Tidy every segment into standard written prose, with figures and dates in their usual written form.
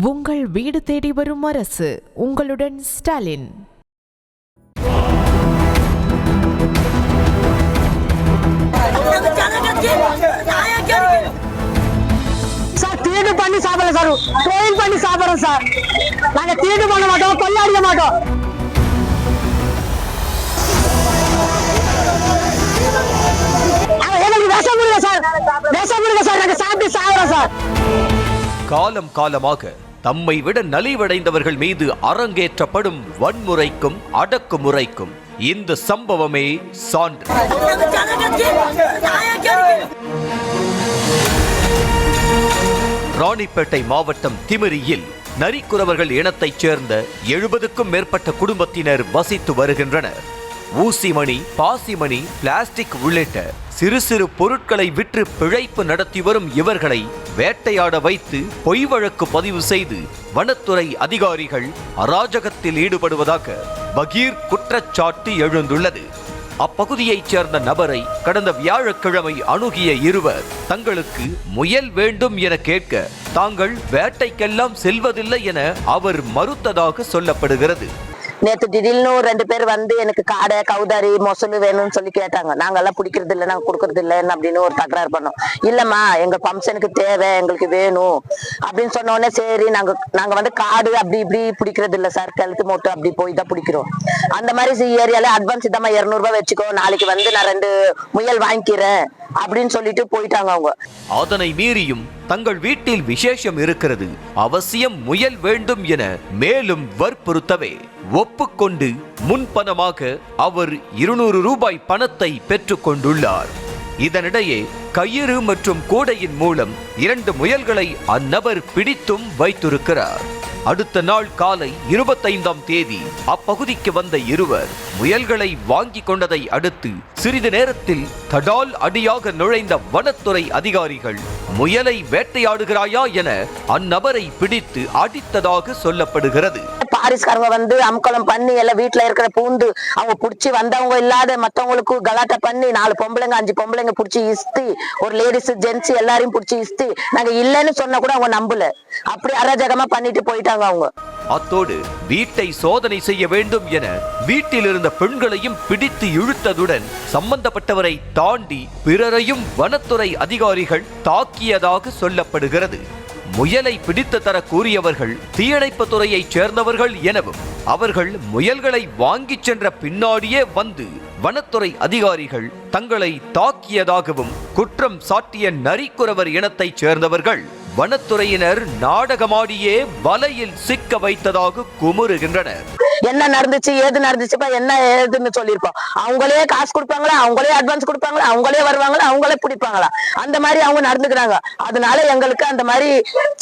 உங்கள் வீடு தேடி வரும் அரசு. உங்களுடன் ஸ்டாலின். சார் திருடு பண்ணி சாப்பிடல சார், ட்ரெயின் பண்ணி சாப்பிடுறோம் சார். நாங்க திருடு பண்ண மாட்டோம், கொள்ளையடிக்க மாட்டோம். காலம் காலமாக தம்மை விட நலிவடைந்தவர்கள் மீது அரங்கேற்றப்படும் வன்முறைக்கும் அடக்குமுறைக்கும் இந்த சம்பவமே சான்று. ராணிப்பேட்டை மாவட்டம் திமிரியில் நரிக்குறவர்கள் இனத்தைச் சேர்ந்த 70க்கும் மேற்பட்ட குடும்பத்தினர் வசித்து வருகின்றனர். ஊசிமணி, பாசிமணி, பிளாஸ்டிக் உள்ளிட்ட சிறு சிறு பொருட்களை விற்று பிழைப்பு நடத்தி வரும் இவர்களை வேட்டையாட வைத்து பொய் வழக்கு பதிவு செய்து வனத்துறை அதிகாரிகள் அராஜகத்தில் ஈடுபடுவதாக பகீர் குற்றச்சாட்டு எழுந்துள்ளது. அப்பகுதியைச் சேர்ந்த நபரை கடந்த வியாழக்கிழமை அணுகிய இருவர் தங்களுக்கு முயல் வேண்டும் என கேட்க தாங்கள் வேட்டைக்கெல்லாம் செல்வதில்லை என அவர் மறுத்ததாக சொல்லப்படுகிறது. நேற்று திடீர்னு 2 பேர் வந்து எனக்கு காடை, கவுதாரி, மொசல் வேணும்னு சொல்லி கேட்டாங்க. நாங்கெல்லாம் பிடிக்கிறது இல்லை, நாங்க கொடுக்கறது இல்லைன்னு அப்படின்னு ஒரு தகராறு பண்ணோம். இல்லம்மா, எங்க ஃபங்க்ஷனுக்கு தேவை, எங்களுக்கு வேணும் அப்படின்னு சொன்ன உடனே சரி நாங்க வந்து காடு அப்படி இப்படி பிடிக்கிறது இல்லை சார், கழுத்து மோட்டு அப்படி போய் தான் பிடிக்கிறோம். அந்த மாதிரி ஏரியால அட்வான்ஸ் இதாம்மா 200 ரூபாய் வச்சுக்கோ, நாளைக்கு வந்து நான் 2 முயல் வாங்கிக்கிறேன் அப்படின்னு சொல்லிட்டு போயிட்டாங்க அவங்க. அதனை மீறியும் தங்கள் வீட்டில் விசேஷம் இருக்கிறது, அவசியம் முயல் வேண்டும் என மேலும் வற்புறுத்தவே ஒப்புக்கொண்டு முன்பணமாக அவர் 200 ரூபாய் பணத்தை பெற்றுக் கொண்டுள்ளார். இதனிடையே கயிறு மற்றும் கூடையின் மூலம் 2 முயல்களை அந்நபர் பிடித்தும் வைத்திருக்கிறார். அடுத்த நாள் காலை 25ஆம் தேதி அப்பகுதிக்கு வந்த இருவர் முயல்களை வாங்கி கொண்டதை அடுத்து சிறிது நேரத்தில் தடால் அடியாக நுழைந்த வனத்துறை அதிகாரிகள் முயலை வேட்டையாடுகிறாயா என அந்நபரை பிடித்து அடித்ததாக சொல்லப்படுகிறது. பாரிஸ்காரங்க வந்து அம்கலம் பண்ணி எல்லாம் வீட்டுல இருக்கிற பூந்து அவங்க புடிச்சு வந்தவங்க இல்லாத மத்தவங்களுக்கு கலாட்டை பண்ணி 4 பொம்பளைங்க 5 பொம்பளைங்க புடிச்சு இஸ்தி, ஒரு லேடிஸ் ஜென்ஸ் எல்லாரையும் புடிச்சு இஸ்தி, நாங்க இல்லைன்னு சொன்னா கூட அவங்க நம்பல, அப்படி அராஜகமா பண்ணிட்டு போயிட்டாங்க அவங்க. அத்தோடு வீட்டை சோதனை செய்ய வேண்டும் என வீட்டில் இருந்த பெண்களையும் பிடித்து இழுத்ததுடன் சம்பந்தப்பட்டவரை தாண்டி பிறரையும் வனத்துறை அதிகாரிகள் தாக்கியதாக சொல்லப்படுகிறது. முயலை பிடித்து தர கூறியவர்கள் தீயணைப்பு துறையைச் சேர்ந்தவர்கள் எனவும் அவர்கள் முயல்களை வாங்கிச் சென்ற பின்னாடியே வந்து வனத்துறை அதிகாரிகள் தங்களை தாக்கியதாகவும் குற்றம் சாட்டிய நரிக்குறவர் இனத்தைச் சேர்ந்தவர்கள் வனத்துறையினர் நாடகமாடியே வலையில் சிக்க வைத்ததாக குமுறுகின்றனர். என்ன நடந்துச்சு, ஏது நடந்துச்சுப்பா, என்ன ஏதுன்னு சொல்லியிருப்போம். அவங்களே காசு கொடுப்பாங்களா, அவங்களே அட்வான்ஸ் கொடுப்பாங்களா, அவங்களே வருவாங்களா, அவங்களே பிடிப்பாங்களா, அந்த மாதிரி அவங்க நடந்துக்கிறாங்க. அதனால எங்களுக்கு அந்த மாதிரி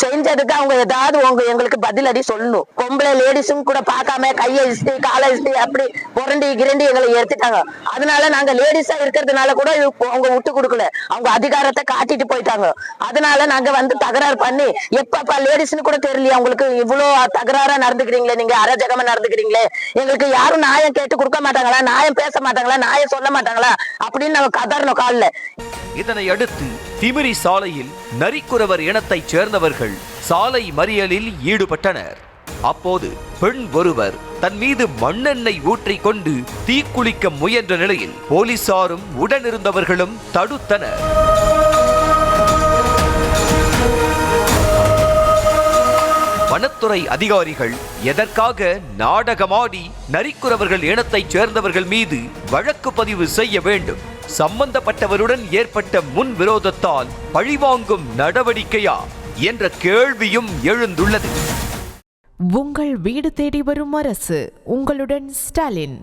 செஞ்சதுக்கு அவங்க ஏதாவது எங்களுக்கு பதிலடி சொல்லணும். பொம்பளை லேடிஸும் கூட பார்க்காம கையை இஸ்தி காலை இஸ்தி அப்படி புரண்டி கிரண்டி எங்களை ஏத்துட்டாங்க. அதனால நாங்க லேடிஸா இருக்கிறதுனால கூட அவங்க விட்டு கொடுக்கல, அவங்க அதிகாரத்தை காட்டிட்டு போயிட்டாங்க. அதனால நாங்க வந்து தகராறு பண்ணி எப்பப்பா லேடிஸ்ன்னு கூட தெரியலையா உங்களுக்கு, இவ்வளவு தகராறா நடந்துக்கிறீங்களே, நீங்க அராஜகமா நடந்துக்கிறீங்க, எங்களுக்கு யாரும் நியாயம் கேட்டு கொடுக்க மாட்டாங்களா, நியாயம் பேச மாட்டாங்களா, நியாயம் சொல்ல மாட்டாங்களா அப்படின்னு நாங்க கதறணும் கால்ல. இதனை அடுத்து திமிரி சாலையில் நரிக்குறவர் இனத்தைச் சேர்ந்தவர்கள் சாலை மறியலில் ஈடுபட்டனர். அப்போது பெண் ஒருவர் தன் மீது மண்ணெண்ணெய் ஊற்றிக் கொண்டு தீக்குளிக்க முயன்ற நிலையில் போலீசாரும் உடனிருந்தவர்களும் தடுத்தனர். வனத்துறை அதிகாரிகள் எதற்காக நாடகமாடி நரிக்குறவர்கள் இனத்தைச் சேர்ந்தவர்கள் மீது வழக்கு பதிவு செய்ய வேண்டும், சம்பந்தப்பட்டவருடன் ஏற்பட்ட முன் விரோதத்தால் பழிவாங்கும் நடவடிக்கையா என்ற கேள்வியும் எழுந்துள்ளது. உங்கள் வீடு தேடி வரும் அரசு. உங்களுடன் ஸ்டாலின்.